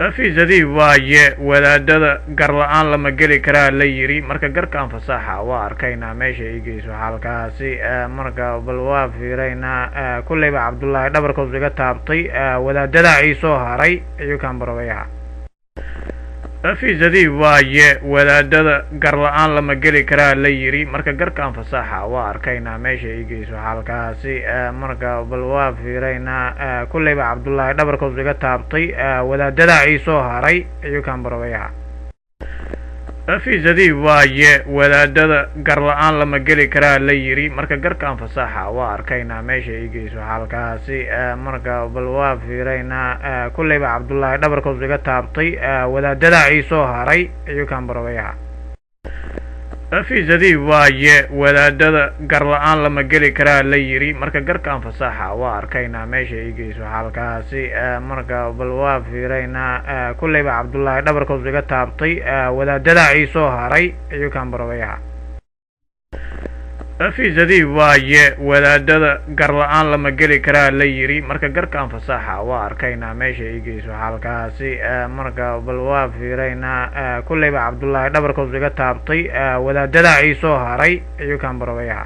fiisadii waaye wadaadada gar la-aan lama geli karaa la yiri marka garkaan fasaaxa waa arkaynaa meesha igeyso halkaasi marka bal waa fiiraynaa kulleyba cabdullaahi dhabarkoos iga taabtay wadaadada ay soo haray ayuu kaan barabayaha fiisadii waaye wadaadada gar la-aan lama geli karaa la yiri marka garkaan fasaaxa waa arkaynaa meesha igeyso halkaasi marka bal waa fiiraynaa kulleyba cabdullaahi dhabarkoos iga taabtay wadaadada ay soo haray ayuu kaan barabayaha fiisadii waaye wadaadada gar la-aan lama geli karaa la yiri marka garkaan fasaaxa waa arkaynaa meesha igeyso halkaasi marka bal waa fiiraynaa kulleyba cabdullaahi dhabarkoos iga taabtay wadaadada ay soo haray ayuu kaan barabayaha fiisadii waaye wadaadada gar la-aan lama geli karaa la yiri marka garkaan fasaaxa waa arkaynaa meesha igeyso halkaasi marka bal waa fiiraynaa kulleyba cabdullaahi dhabarkoos iga taabtay wadaadada ay soo haray ayuu kaan barabayaha fiisadii waaye wadaadada gar la-aan lama geli karaa la yiri marka garkaan fasaaxa waa arkaynaa meesha igeyso halkaasi marka bal waa fiiraynaa kulleyba cabdullaahi dhabarkoos iga taabtay wadaadada ay soo haray ayuu kaan barabayaha